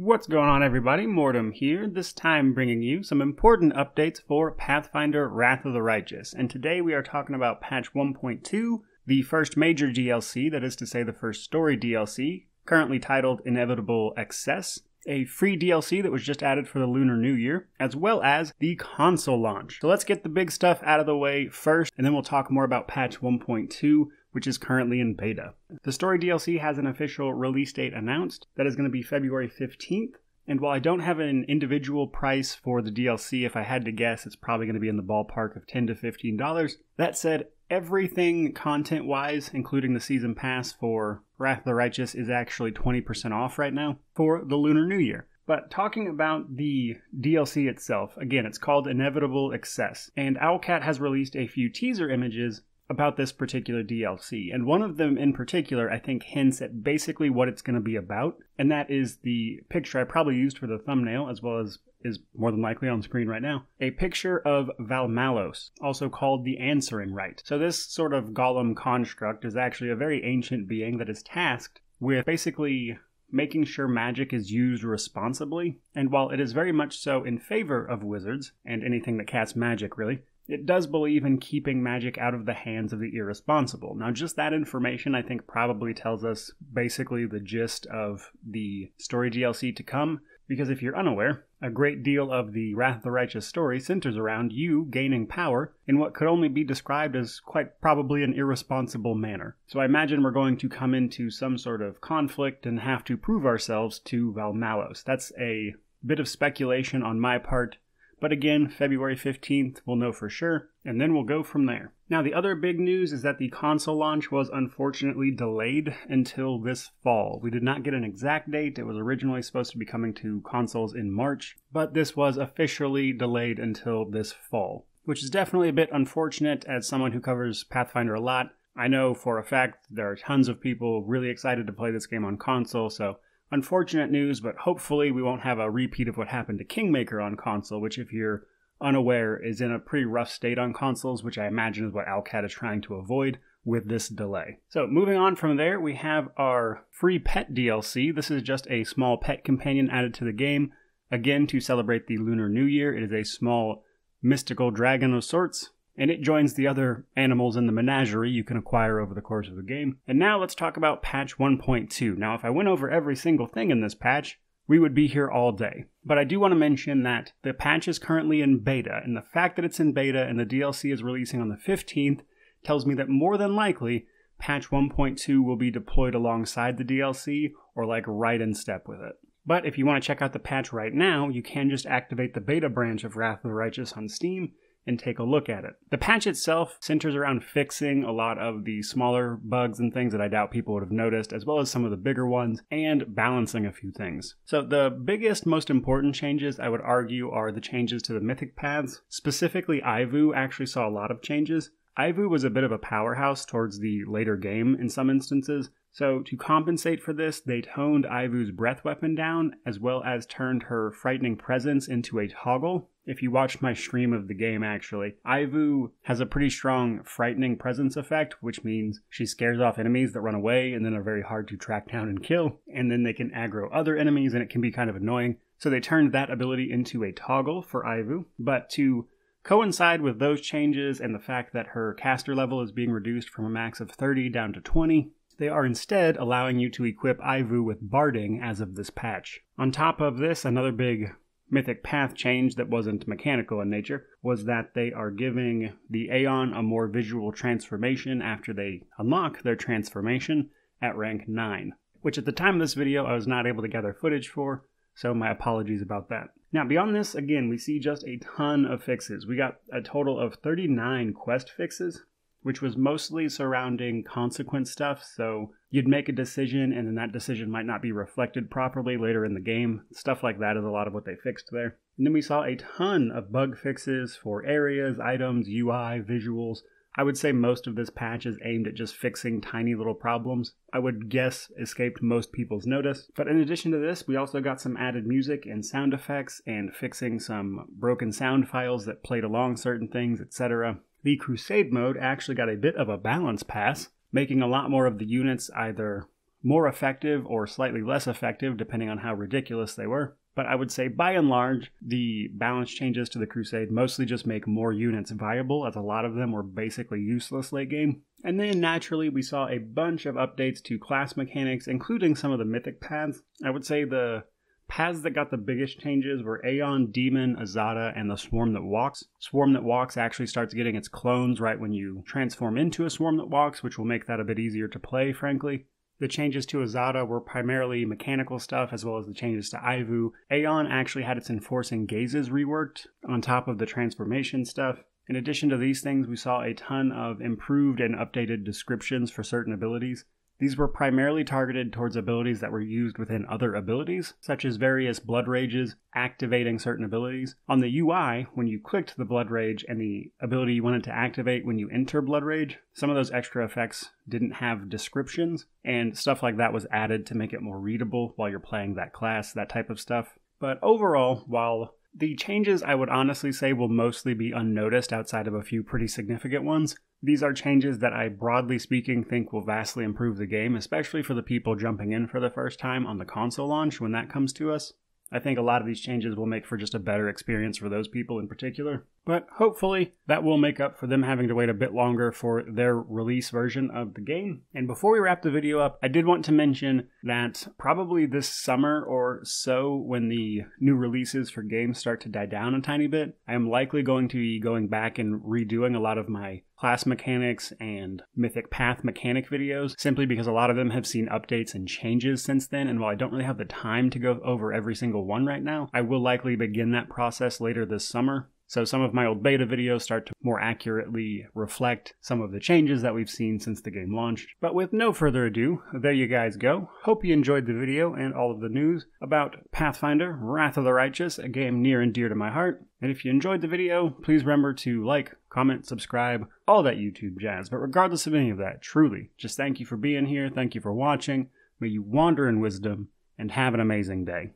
What's going on, everybody? Mortem here, this time bringing you some important updates for Pathfinder Wrath of the Righteous. And today we are talking about patch 1.2, the first major DLC, that is to say the first story DLC, currently titled Inevitable Excess, a free DLC that was just added for the Lunar New Year, as well as the console launch. So let's get the big stuff out of the way first, and then we'll talk more about patch 1.2, which is currently in beta. The story DLC has an official release date announced. That is going to be February 15th. And while I don't have an individual price for the DLC, if I had to guess, it's probably going to be in the ballpark of $10 to $15. That said, everything content-wise, including the season pass for Wrath of the Righteous, is actually 20% off right now for the Lunar New Year. But talking about the DLC itself, again, it's called Inevitable Excess. And Owlcat has released a few teaser images about this particular DLC, and one of them in particular I think hints at basically what it's going to be about, and that is the picture I probably used for the thumbnail, as well as is more than likely on screen right now, a picture of Valmalos, also called the Answering Rite. So this sort of golem construct is actually a very ancient being that is tasked with basically making sure magic is used responsibly, and while it is very much so in favor of wizards, and anything that casts magic really, it does believe in keeping magic out of the hands of the irresponsible. Now, just that information, I think, probably tells us basically the gist of the story DLC to come, because if you're unaware, a great deal of the Wrath of the Righteous story centers around you gaining power in what could only be described as quite probably an irresponsible manner. So I imagine we're going to come into some sort of conflict and have to prove ourselves to Valmalos. That's a bit of speculation on my part. But again, February 15th, we'll know for sure, and then we'll go from there. Now, the other big news is that the console launch was unfortunately delayed until this fall. We did not get an exact date. It was originally supposed to be coming to consoles in March, but this was officially delayed until this fall, which is definitely a bit unfortunate. As someone who covers Pathfinder a lot, I know for a fact there are tons of people really excited to play this game on console, so unfortunate news, but hopefully we won't have a repeat of what happened to Kingmaker on console, which, if you're unaware, is in a pretty rough state on consoles, which I imagine is what Owlcat is trying to avoid with this delay. So moving on from there, we have our free pet DLC. This is just a small pet companion added to the game, again to celebrate the Lunar New Year. It is a small mystical dragon of sorts, and it joins the other animals in the menagerie you can acquire over the course of the game. And now let's talk about patch 1.2. Now, if I went over every single thing in this patch, we would be here all day. But I do want to mention that the patch is currently in beta, and the fact that it's in beta and the DLC is releasing on the 15th tells me that more than likely patch 1.2 will be deployed alongside the DLC or like right in step with it. But if you want to check out the patch right now, you can just activate the beta branch of Wrath of the Righteous on Steam and take a look at it. The patch itself centers around fixing a lot of the smaller bugs and things that I doubt people would have noticed, as well as some of the bigger ones, and balancing a few things. So the biggest, most important changes, I would argue, are the changes to the mythic paths. Specifically, Ivu actually saw a lot of changes. Ivu was a bit of a powerhouse towards the later game in some instances, so to compensate for this, they toned Ivu's breath weapon down, as well as turned her frightening presence into a toggle. If you watched my stream of the game, actually, Ivu has a pretty strong frightening presence effect, which means she scares off enemies that run away and then are very hard to track down and kill, and then they can aggro other enemies and it can be kind of annoying. So they turned that ability into a toggle for Ivu, but to coincide with those changes and the fact that her caster level is being reduced from a max of 30 down to 20, they are instead allowing you to equip Ivu with barding as of this patch. On top of this, another big mythic path change that wasn't mechanical in nature was that they are giving the Aeon a more visual transformation after they unlock their transformation at rank 9, which at the time of this video I was not able to gather footage for, so my apologies about that. Now, beyond this, again, we see just a ton of fixes. We got a total of 39 quest fixes, which was mostly surrounding consequence stuff, so you'd make a decision and then that decision might not be reflected properly later in the game. Stuff like that is a lot of what they fixed there. And then we saw a ton of bug fixes for areas, items, UI, visuals. I would say most of this patch is aimed at just fixing tiny little problems. I would guess escaped most people's notice. But in addition to this, we also got some added music and sound effects and fixing some broken sound files that played along certain things, etc. The Crusade mode actually got a bit of a balance pass, making a lot more of the units either more effective or slightly less effective depending on how ridiculous they were. But I would say by and large, the balance changes to the Crusade mostly just make more units viable, as a lot of them were basically useless late game. And then naturally we saw a bunch of updates to class mechanics, including some of the mythic paths. I would say the paths that got the biggest changes were Aeon, Demon, Azada, and the Swarm That Walks. Swarm That Walks actually starts getting its clones right when you transform into a Swarm That Walks, which will make that a bit easier to play, frankly. The changes to Azada were primarily mechanical stuff, as well as the changes to Aivu. Aeon actually had its Enforcing Gazes reworked, on top of the transformation stuff. In addition to these things, we saw a ton of improved and updated descriptions for certain abilities. These were primarily targeted towards abilities that were used within other abilities, such as various Blood Rages activating certain abilities. On the UI, when you clicked the Blood Rage and the ability you wanted to activate when you enter Blood Rage, some of those extra effects didn't have descriptions, and stuff like that was added to make it more readable while you're playing that class, that type of stuff. But overall, while the changes I would honestly say will mostly be unnoticed outside of a few pretty significant ones, these are changes that I, broadly speaking, think will vastly improve the game, especially for the people jumping in for the first time on the console launch when that comes to us. I think a lot of these changes will make for just a better experience for those people in particular. But hopefully that will make up for them having to wait a bit longer for their release version of the game. And before we wrap the video up, I did want to mention that probably this summer or so, when the new releases for games start to die down a tiny bit, I am likely going to be going back and redoing a lot of my class mechanics and mythic path mechanic videos, simply because a lot of them have seen updates and changes since then, and while I don't really have the time to go over every single one right now, I will likely begin that process later this summer. So some of my old beta videos start to more accurately reflect some of the changes that we've seen since the game launched. But with no further ado, there you guys go. Hope you enjoyed the video and all of the news about Pathfinder, Wrath of the Righteous, a game near and dear to my heart. And if you enjoyed the video, please remember to like, comment, subscribe, all that YouTube jazz. But regardless of any of that, truly, just thank you for being here, thank you for watching, may you wander in wisdom, and have an amazing day.